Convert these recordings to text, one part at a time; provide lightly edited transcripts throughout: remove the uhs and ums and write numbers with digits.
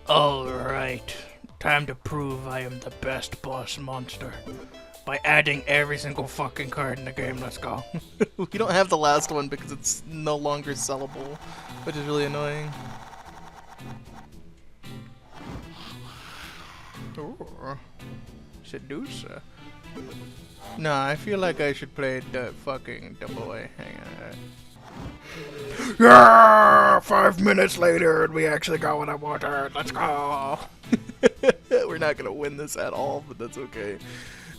Alright, time to prove I am the best boss monster. By adding every single fucking card in the game, let's go. We don't have the last one because it's no longer sellable, which is really annoying. Ooh. Seducer. Nah, I feel like I should play the boy. Hang on. Yeah! 5 minutes later, and we actually got what I wanted. Let's go. We're not gonna win this at all, but that's okay.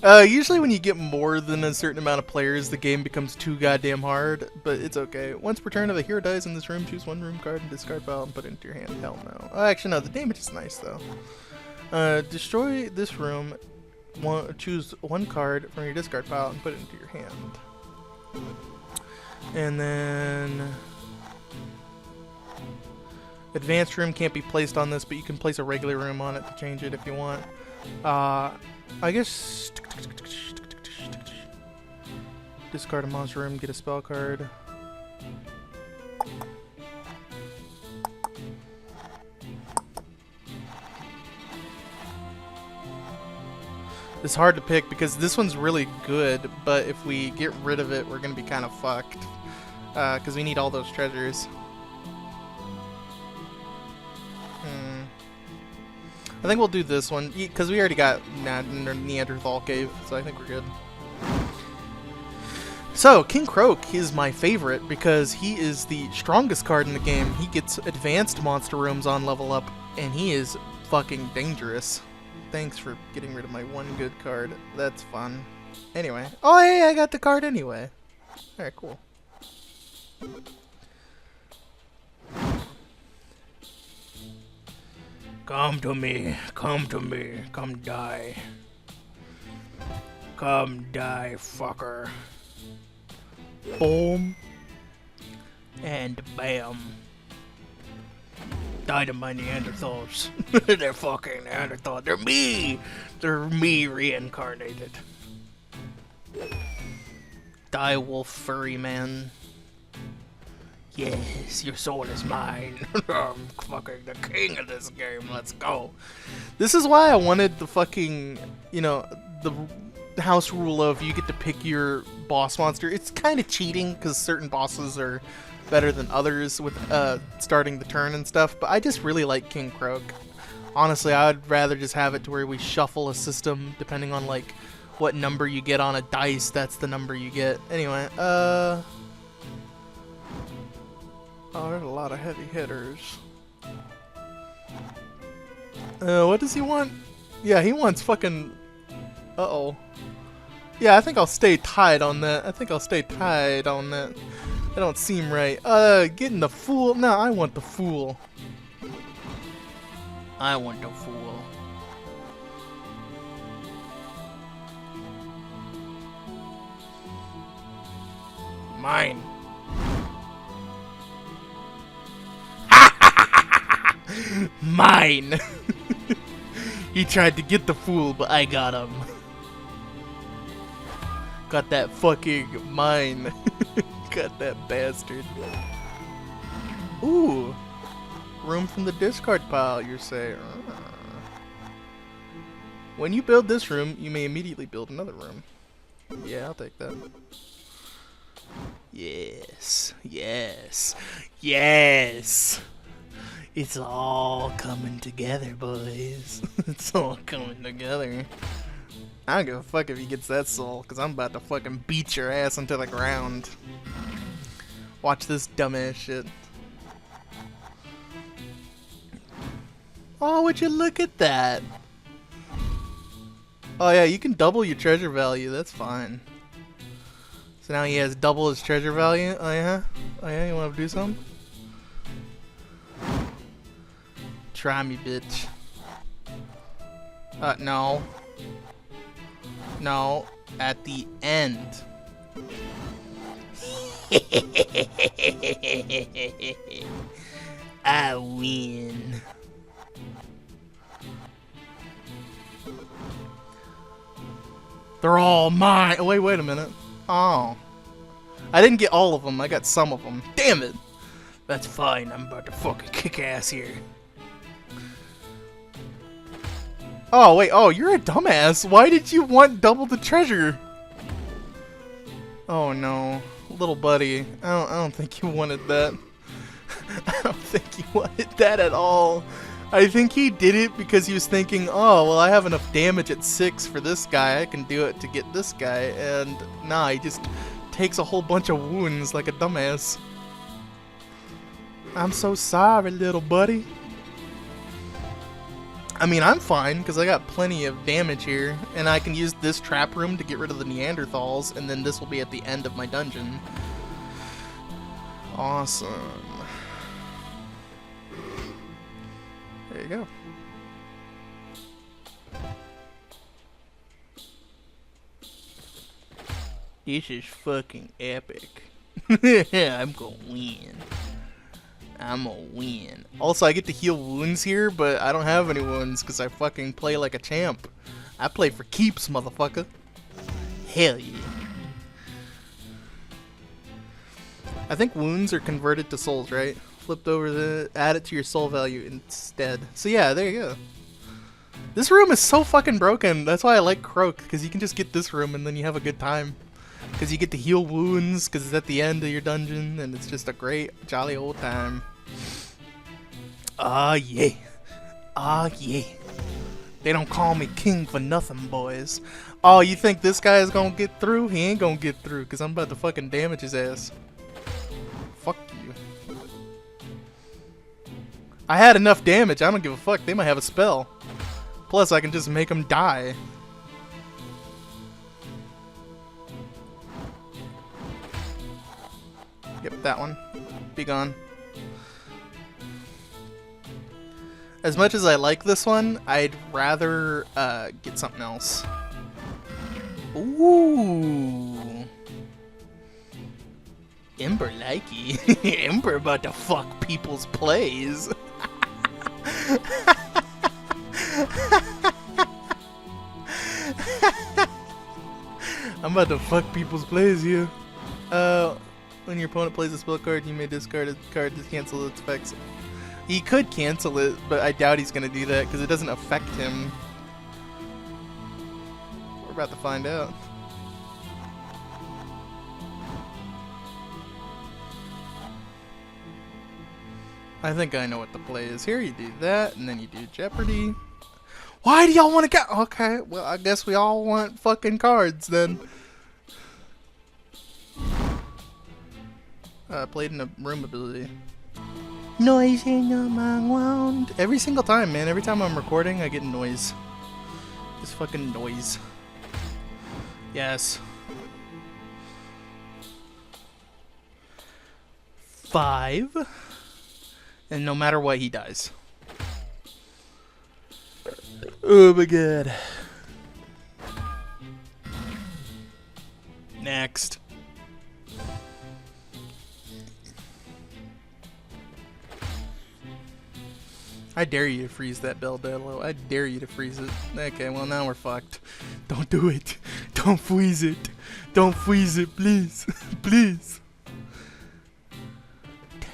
Usually when you get more than a certain amount of players, the game becomes too goddamn hard, but it's okay. Once per turn, if a hero dies in this room, choose one room card and discard pile and put it into your hand. Hell no. Oh, actually, no, the damage is nice, though. Destroy this room, choose one card from your discard pile and put it into your hand. And then... Advanced room can't be placed on this, but you can place a regular room on it to change it if you want. I guess... Discard a monster room, get a spell card. It's hard to pick because this one's really good, but if we get rid of it, we're going to be kind of fucked. Because we need all those treasures. I think we'll do this one, because we already got Neanderthal Cave, so I think we're good. So, King Croak is my favorite because he is the strongest card in the game. He gets advanced monster rooms on level up, and he is fucking dangerous. Thanks for getting rid of my one good card. That's fun. Anyway. Oh, hey, I got the card anyway. Alright, cool. Come to me, come to me, come die. Come die, fucker. Boom. And bam. Die to my Neanderthals. They're fucking Neanderthals. They're me! They're me reincarnated. Die, wolf furry man. Yes, your soul is mine. I'm fucking the king of this game. Let's go. This is why I wanted the fucking, you know, the house rule of you get to pick your boss monster. It's kind of cheating because certain bosses are better than others with starting the turn and stuff, but I just really like King Croak. Honestly, I would rather just have it to where we shuffle a system depending on like what number you get on a dice. That's the number you get. Anyway, oh, there's a lot of heavy hitters. What does he want? Yeah, he wants fucking... Uh-oh. Yeah, I think I'll stay tied on that. That don't seem right. Getting the fool? No, I want the fool. I want the fool. Mine. Mine! He tried to get the fool, but I got him. Got that fucking mine. Got that bastard. Ooh. Room from the discard pile, you say. When you build this room, you may immediately build another room. Yeah, I'll take that. Yes. Yes. Yes! It's all coming together, boys. It's all coming together. I don't give a fuck if he gets that soul, because I'm about to fucking beat your ass into the ground. Watch this dumbass shit. Oh, would you look at that? Oh yeah, you can double your treasure value, that's fine. So now he has double his treasure value? Oh yeah? Oh yeah, you wanna do something? Try me, bitch. No. No. At the end. I win. They're all mine. Oh, wait a minute. Oh. I didn't get all of them. I got some of them. Damn it. That's fine. I'm about to fucking kick ass here. Oh, wait. Oh, you're a dumbass. Why did you want double the treasure? Oh, no. Little buddy. I don't think you wanted that. I don't think he wanted that at all. I think he did it because he was thinking, oh, well, I have enough damage at 6 for this guy. I can do it to get this guy. And nah, he just takes a whole bunch of wounds like a dumbass. I'm so sorry, little buddy. I mean, I'm fine, because I got plenty of damage here, and I can use this trap room to get rid of the Neanderthals, and then this will be at the end of my dungeon. Awesome. There you go. This is fucking epic. I'm gonna win. I'm a win. Also, I get to heal wounds here, but I don't have any wounds because I fucking play like a champ. I play for keeps, motherfucker. Hell yeah. I think wounds are converted to souls, right? Flipped over add it to your soul value instead. So yeah, there you go. This room is so fucking broken. That's why I like Croak, because you can just get this room and then you have a good time. Because you get to heal wounds, because it's at the end of your dungeon, and it's just a great, jolly old time. Ah, yeah. Ah, yeah. They don't call me king for nothing, boys. Oh, you think this guy is gonna get through? He ain't gonna get through, because I'm about to fucking damage his ass. Fuck you. I had enough damage. I don't give a fuck. They might have a spell. Plus, I can just make them die. Yep, that one. Be gone. As much as I like this one, I'd rather get something else. Ooh. Ember likey. Ember about to fuck people's plays. I'm about to fuck people's plays here. When your opponent plays a spell card, you may discard a card to cancel its effects. He could cancel it, but I doubt he's going to do that because it doesn't affect him. We're about to find out. I think I know what the play is here. You do that, and then you do Jeopardy. Why do y'all want to go? Okay, well, I guess we all want fucking cards then. Played in a room ability. Noise in the background. Every single time, man. Every time I'm recording, I get noise. Just fucking noise. Yes. 5. And no matter what, he dies. Oh my god. Next. I dare you to freeze that Beldello. I dare you to freeze it. Okay, well now we're fucked. Don't do it. Don't freeze it. Don't freeze it, please. Please.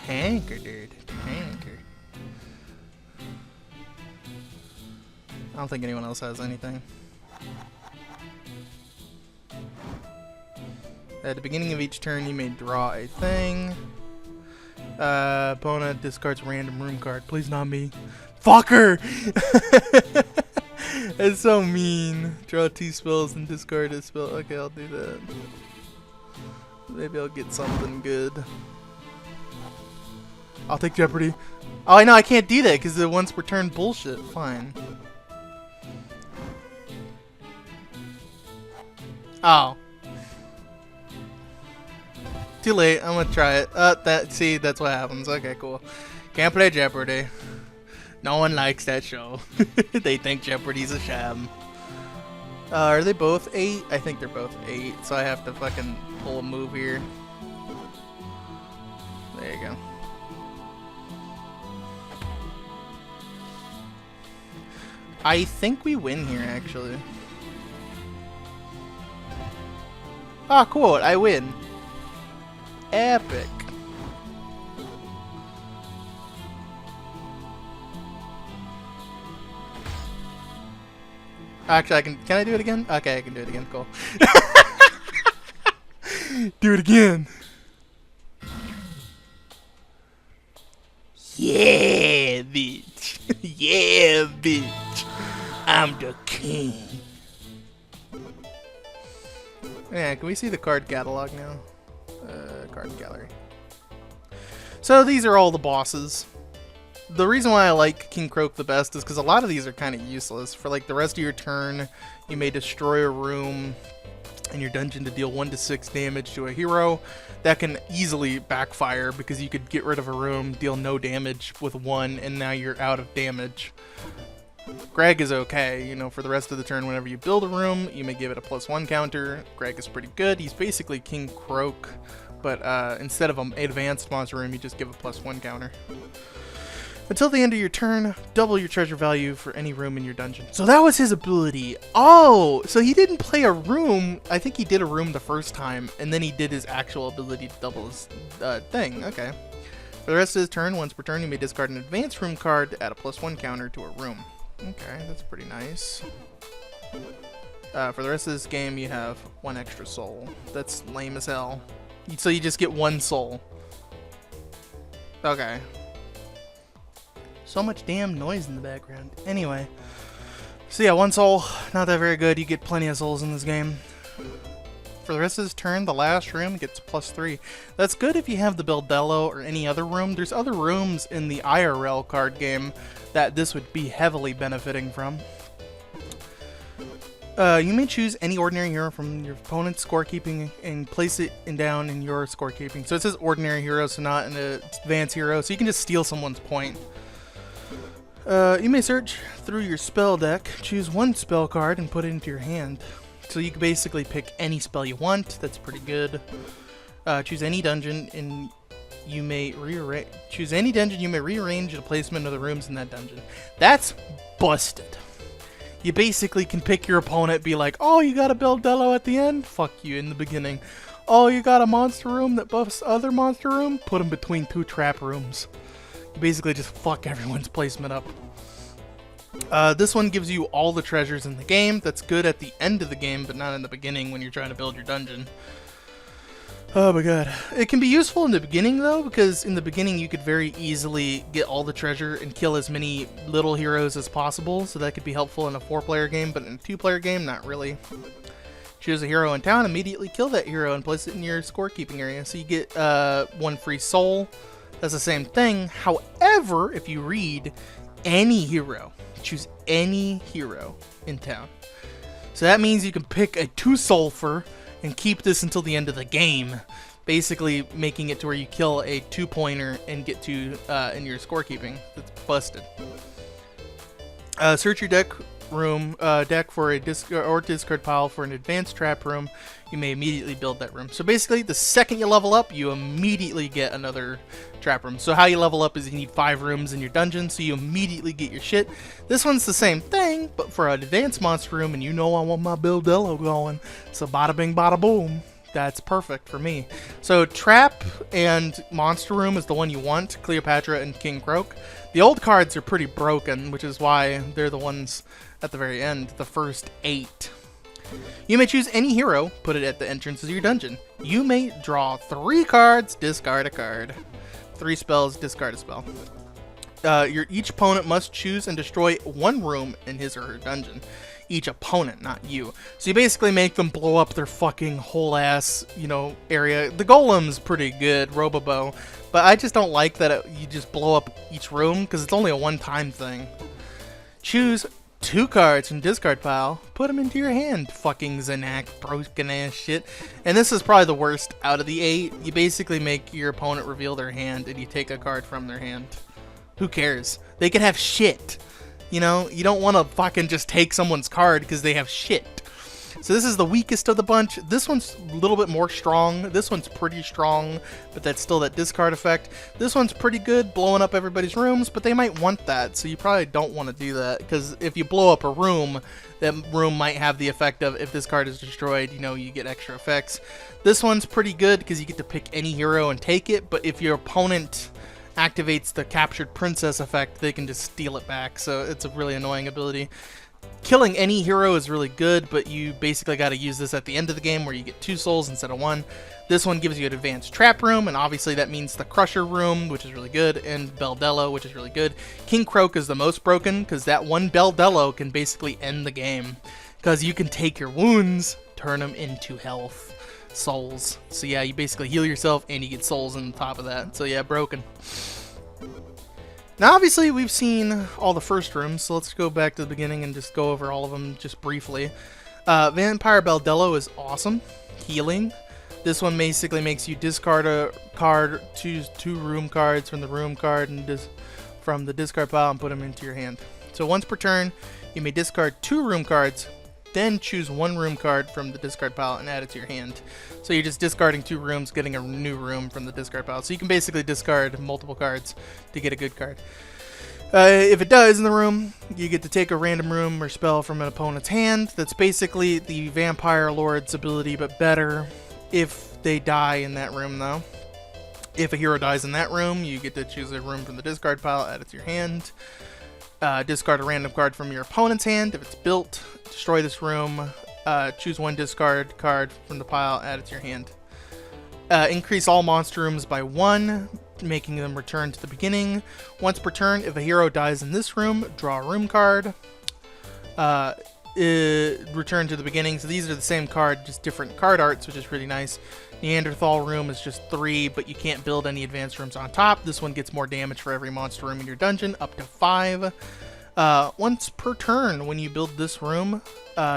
Tanker, dude. Tanker. I don't think anyone else has anything. At the beginning of each turn, you may draw a thing. Opponent discards random room card. Please not me. Fucker! That's so mean. Draw 2 spells and discard a spell. Okay, I'll do that. Maybe I'll get something good. I'll take Jeopardy. Oh, I know, I can't do that because the once per turn bullshit. Fine. Oh. Too late. I'm gonna try it. See, that's what happens. Okay, cool. Can't play Jeopardy. No one likes that show. They think Jeopardy's a sham. Are they both 8? I think they're both 8, so I have to fucking pull a move here. There you go. I think we win here, actually. Ah, cool. I win. Epic. Actually, can I do it again? Okay, I can do it again. Cool. Do it again. Yeah, bitch. Yeah, bitch. I'm the king. Yeah, can we see the card catalog now? Card gallery. So these are all the bosses. The reason why I like King Croak the best is because a lot of these are kind of useless. For like the rest of your turn, you may destroy a room in your dungeon to deal 1 to 6 damage to a hero. That can easily backfire because you could get rid of a room, deal no damage with 1, and now you're out of damage. Greg is okay, you know, for the rest of the turn. Whenever you build a room, you may give it a +1 counter. Greg is pretty good. He's basically King Croak, but instead of an advanced monster room, you just give a +1 counter. Until the end of your turn, double your treasure value for any room in your dungeon. So that was his ability. Oh, so he didn't play a room. I think he did a room the first time, and then he did his actual ability to double his thing. Okay. For the rest of his turn, once per turn, you may discard an advanced room card to add a +1 counter to a room. Okay, that's pretty nice. For the rest of this game, you have 1 extra soul. That's lame as hell. So you just get 1 soul. Okay. So much damn noise in the background. Anyway. So yeah, 1 soul. Not that very good. You get plenty of souls in this game. For the rest of this turn, the last room gets +3. That's good if you have the Bildello or any other room. There's other rooms in the IRL card game that this would be heavily benefiting from. You may choose any ordinary hero from your opponent's scorekeeping and place it down in your scorekeeping. So it says ordinary hero, so not an advanced hero, so you can just steal someone's point. You may search through your spell deck, choose 1 spell card, and put it into your hand. So you can basically pick any spell you want. That's pretty good. Choose any dungeon, and you may rearrange. Choose any dungeon. You may rearrange the placement of the rooms in that dungeon. That's busted. You basically can pick your opponent, be like, "Oh, you got a Bildello at the end? Fuck you in the beginning. Oh, you got a monster room that buffs other monster room? Put them between 2 trap rooms." You basically just fuck everyone's placement up. This one gives you all the treasures in the game. That's good at the end of the game, but not in the beginning when you're trying to build your dungeon. Oh my god. It can be useful in the beginning, though, because in the beginning you could very easily get all the treasure and kill as many little heroes as possible, so that could be helpful in a 4-player game, but in a 2-player game, not really. Choose a hero in town, immediately kill that hero and place it in your scorekeeping area, so you get 1 free soul. That's the same thing. However, if you read any hero, choose any hero in town. So that means you can pick a 2 sulfur and keep this until the end of the game, basically making it to where you kill a 2-pointer and get to in your scorekeeping. That's busted. Search your deck for a discard pile for an advanced trap room. You may immediately build that room. So basically, the second you level up, you immediately get another trap room. So how you level up is you need 5 rooms in your dungeon, so you immediately get your shit. This one's the same thing, but for an advanced monster room, and you know I want my Bildello going, so bada bing bada boom. That's perfect for me. So trap and monster room is the one you want, Cleopatra and King Croak. The old cards are pretty broken, which is why they're the ones at the very end, the first 8. You may choose any hero, put it at the entrance of your dungeon. You may draw 3 cards, discard a card. 3 spells, discard a spell. Each opponent must choose and destroy 1 room in his or her dungeon. Each opponent, not you. So you basically make them blow up their fucking whole ass, area. The Golem's pretty good, Robobo, but I just don't like that you just blow up each room because it's only a one-time thing. Choose 2 cards from discard pile, put them into your hand, fucking Zanak, broken ass shit. And this is probably the worst out of the 8. You basically make your opponent reveal their hand and you take a card from their hand. Who cares? They can have shit. You don't want to fucking just take someone's card because they have shit. So this is the weakest of the bunch. This one's a little bit more strong. This one's pretty strong, but that's still that discard effect. This one's pretty good, blowing up everybody's rooms, but they might want that, so you probably don't want to do that, because if you blow up a room, that room might have the effect of, if this card is destroyed, you get extra effects. This one's pretty good, because you get to pick any hero and take it, but if your opponent activates the captured princess effect, they can just steal it back, so it's a really annoying ability. Killing any hero is really good, but you basically got to use this at the end of the game where you get 2 souls instead of 1. This one gives you an advanced trap room, and obviously that means the Crusher room, which is really good, and Beldello, which is really good. King Croak is the most broken, because that one Beldello can basically end the game. Because you can take your wounds, turn them into health. Souls. So yeah, you basically heal yourself, and you get souls on top of that. So yeah, broken. Now obviously we've seen all the first rooms, so let's go back to the beginning and just go over all of them just briefly. Vampire Beldello is awesome. Healing. This one basically makes you discard a card, choose 2 room cards from the room card and from the discard pile and put them into your hand. So once per turn, you may discard 2 room cards, then choose 1 room card from the discard pile and add it to your hand. So you're just discarding 2 rooms, getting a new room from the discard pile. So you can basically discard multiple cards to get a good card. If it dies in the room, you get to take a random room or spell from an opponent's hand. That's basically the Vampire Lord's ability, but better if they die in that room, though. If a hero dies in that room, you get to choose a room from the discard pile, add it to your hand. Discard a random card from your opponent's hand. If it's built, destroy this room. Choose 1 discard card from the pile, add it to your hand. Increase all monster rooms by 1, making them return to the beginning. Once per turn, if a hero dies in this room, draw a room card. Return to the beginning. So these are the same card, just different card arts, which is really nice. Neanderthal room is just 3, but you can't build any advanced rooms on top. This one gets more damage for every monster room in your dungeon, up to 5. Once per turn, when you build this room,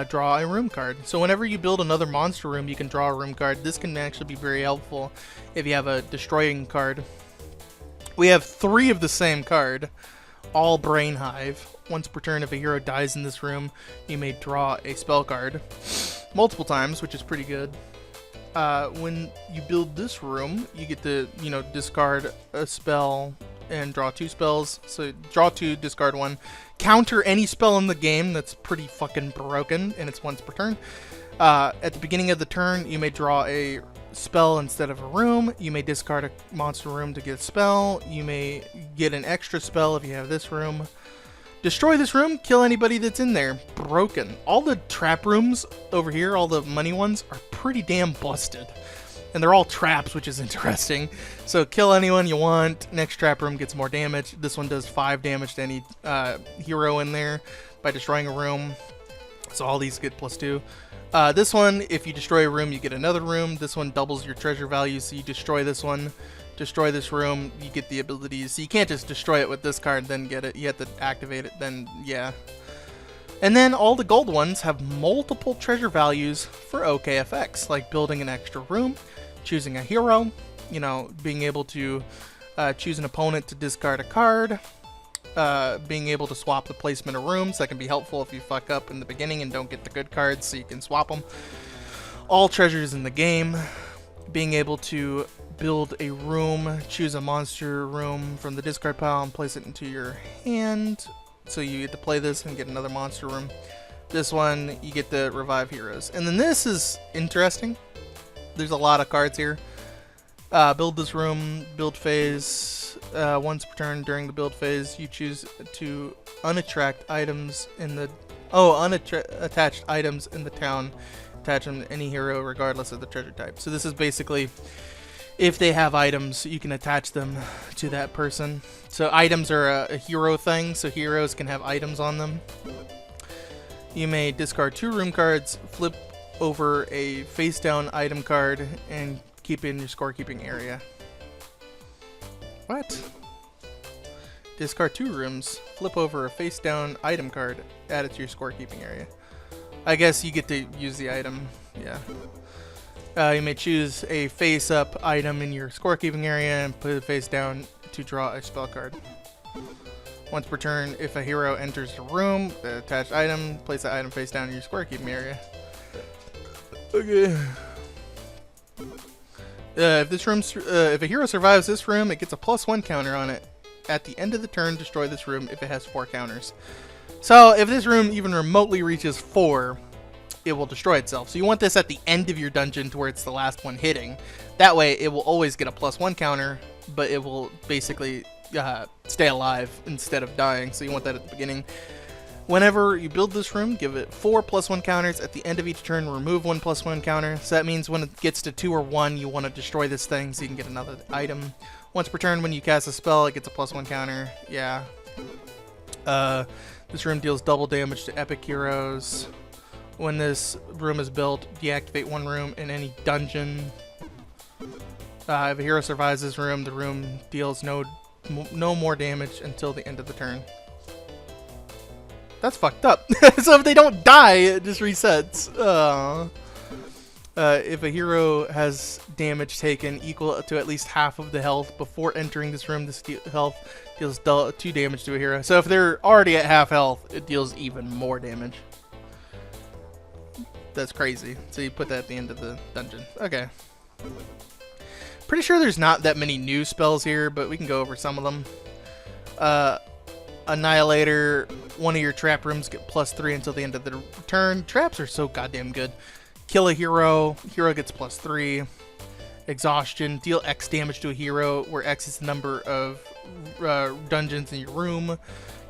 draw a room card. So whenever you build another monster room, you can draw a room card. This can actually be very helpful if you have a destroying card. We have 3 of the same card, all Brain Hive. Once per turn, if a hero dies in this room, you may draw a spell card multiple times, which is pretty good. When you build this room, you get to, discard a spell and draw 2 spells. So draw 2, discard 1. Counter any spell in the game that's pretty fucking broken, and it's once per turn. At the beginning of the turn, you may draw a spell instead of a room. You may discard a monster room to get a spell. You may get an extra spell if you have this room. Destroy this room, kill anybody that's in there. Broken. All the trap rooms over here, all the money ones, are pretty damn busted. And they're all traps, which is interesting. So kill anyone you want. Next trap room gets more damage. This one does 5 damage to any hero in there by destroying a room. So all these get +2. This one, if you destroy a room, you get another room. This one doubles your treasure value, so you destroy this one. Destroy this room, you get the abilities. So you can't just destroy it with this card, then get it. You have to activate it, then yeah. And then all the gold ones have multiple treasure values for OK effects, like building an extra room, choosing a hero, being able to choose an opponent to discard a card, being able to swap the placement of rooms. That can be helpful if you fuck up in the beginning and don't get the good cards, so you can swap them. All treasures in the game, being able to build a room, choose a monster room from the discard pile and place it into your hand. So you get to play this and get another monster room. This one, you get to revive heroes. And then this is interesting. There's a lot of cards here. Build this room, build phase. Once per turn during the build phase, you choose to unattached items in the unattached items in the town. Attach them to any hero regardless of the treasure type. So this is basically, if they have items, you can attach them to that person. So items are a hero thing, so heroes can have items on them. You may discard 2 room cards, flip over a face down item card, and keep it in your scorekeeping area. What? Discard 2 rooms, flip over a face down item card, add it to your scorekeeping area. I guess you get to use the item, yeah. You may choose a face-up item in your scorekeeping area and put it face down to draw a spell card. Once per turn, if a hero enters the room, the attached item, place the item face down in your scorekeeping area. Okay. If a hero survives this room, it gets a +1 counter on it. At the end of the turn, destroy this room if it has 4 counters. So if this room even remotely reaches 4, it will destroy itself. So you want this at the end of your dungeon to where it's the last one hitting. That way it will always get a +1 counter, but it will basically stay alive instead of dying. So you want that at the beginning. Whenever you build this room, give it 4 +1 counters. At the end of each turn, remove 1 +1 counter. So that means when it gets to 2 or 1, you want to destroy this thing so you can get another item. Once per turn, when you cast a spell, it gets a +1 counter. Yeah. This room deals double damage to epic heroes. When this room is built, deactivate 1 room in any dungeon. If a hero survives this room, the room deals no more damage until the end of the turn. That's fucked up. So if they don't die, it just resets. If a hero has damage taken equal to at least half of the health before entering this room, this health deals 2 damage to a hero. So if they're already at half health, it deals even more damage. That's crazy. So you put that at the end of the dungeon. Okay. Pretty sure there's not that many new spells here, but we can go over some of them. Annihilator, one of your trap rooms get +3 until the end of the turn. Traps are so goddamn good. Kill a hero, hero gets +3. Exhaustion, deal X damage to a hero, where X is the number of dungeons in your room.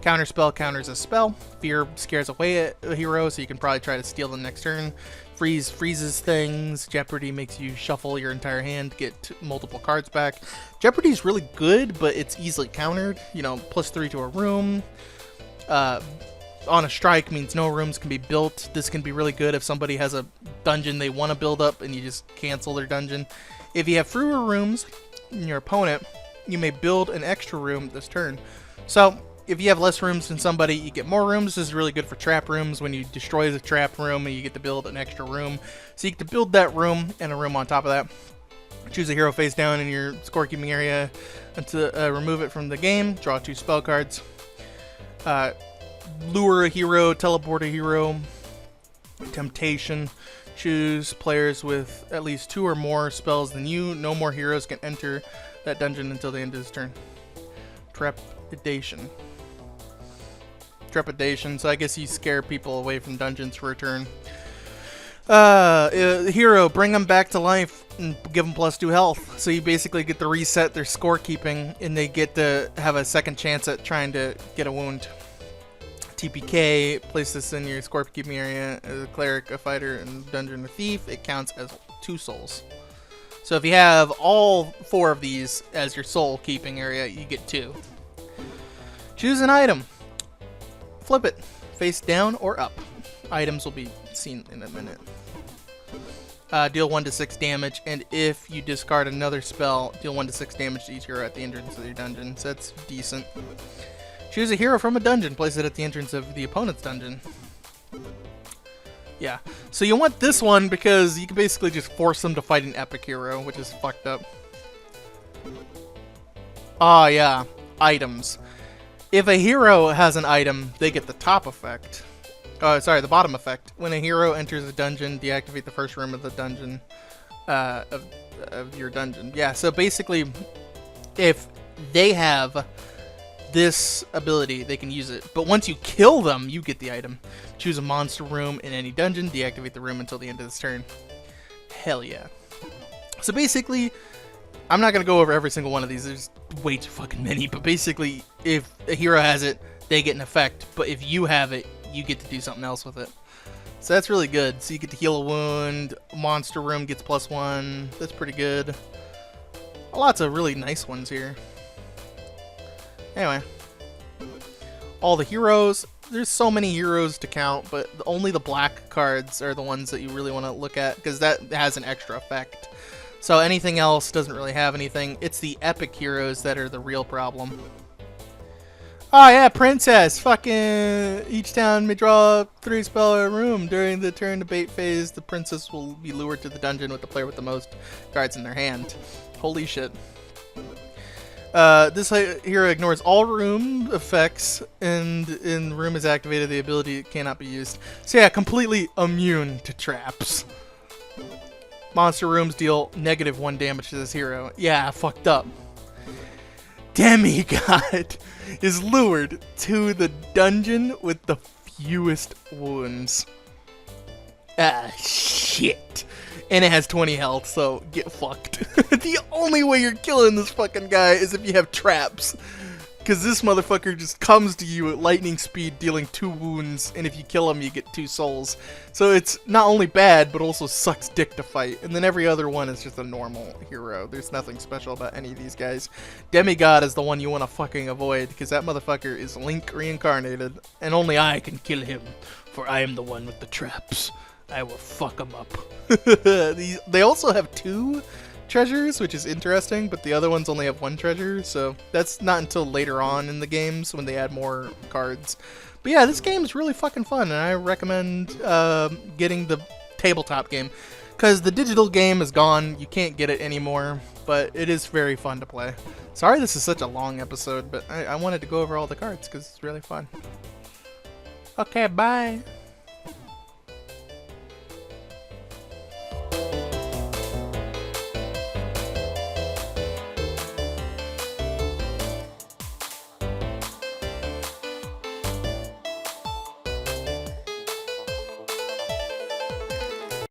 Counterspell counters a spell. Fear scares away a hero, so you can probably try to steal them next turn. Freeze freezes things. Jeopardy makes you shuffle your entire hand to get multiple cards back. Jeopardy is really good, but it's easily countered. You know, +3 to a room. On a strike means no rooms can be built. This can be really good if somebody has a dungeon they want to build up and you just cancel their dungeon. If you have fewer rooms than your opponent, you may build an extra room this turn. So if you have less rooms than somebody, you get more rooms. This is really good for trap rooms. When you destroy the trap room, and you get to build an extra room. So you get to build that room and a room on top of that. Choose a hero face down in your scorekeeping area to remove it from the game. Draw 2 spell cards. Lure a hero, teleport a hero. Temptation. Choose players with at least 2 or more spells than you. No more heroes can enter that dungeon until the end of this turn. Trepidation. So I guess you scare people away from dungeons for a turn. Hero, bring them back to life and give them +2 health. So you basically get to reset their scorekeeping, and they get to have a second chance at trying to get a wound. TPK, place this in your scorekeeping area. As a cleric, a fighter, and dungeon, a thief, it counts as 2 souls. So if you have all 4 of these as your soul keeping area, you get 2. Choose an item. Flip it, face down or up. Items will be seen in a minute. Deal 1 to 6 damage, and if you discard another spell, deal 1 to 6 damage to each hero at the entrance of your dungeon. So that's decent. Choose a hero from a dungeon, place it at the entrance of the opponent's dungeon. Yeah, so you want this one because you can basically just force them to fight an epic hero, which is fucked up. Ah, yeah, items. If a hero has an item, they get the top effect. The bottom effect. When a hero enters a dungeon, deactivate the first room of the dungeon, of your dungeon. Yeah, so basically, if they have this ability, they can use it. But once you kill them, you get the item. Choose a monster room in any dungeon, deactivate the room until the end of this turn. Hell yeah. So basically, I'm not going to go over every single one of these. There's way too fucking many. But basically, if a hero has it, they get an effect. But if you have it, you get to do something else with it. So that's really good. So you get to heal a wound. Monster room gets +1. That's pretty good. Lots of really nice ones here. Anyway. All the heroes. There's so many heroes to count, but only the black cards are the ones that you really want to look at, because that has an extra effect. So anything else doesn't really have anything. It's the epic heroes that are the real problem. Oh yeah, princess. Fucking each town may draw 3 spell a room. During the turn debate phase, the princess will be lured to the dungeon with the player with the most cards in their hand. Holy shit. This hero ignores all room effects, and in room is activated, the ability cannot be used. So yeah, completely immune to traps. Monster rooms deal -1 damage to this hero. Yeah, fucked up. Demigod is lured to the dungeon with the fewest wounds. Ah, shit. And it has 20 health, so get fucked. The only way you're killing this fucking guy is if you have traps. Because this motherfucker just comes to you at lightning speed, dealing 2 wounds, and if you kill him, you get 2 souls. So it's not only bad, but also sucks dick to fight. And then every other one is just a normal hero. There's nothing special about any of these guys. Demigod is the one you want to fucking avoid, because that motherfucker is Link reincarnated, and only I can kill him, for I am the one with the traps. I will fuck him up. They also have 2 treasures, which is interesting, but the other ones only have 1 treasure, so that's not until later on in the games when they add more cards. But yeah, this game is really fucking fun, and I recommend getting the tabletop game, because the digital game is gone, you can't get it anymore, but it is very fun to play. Sorry this is such a long episode, but I wanted to go over all the cards, because it's really fun. Okay, bye!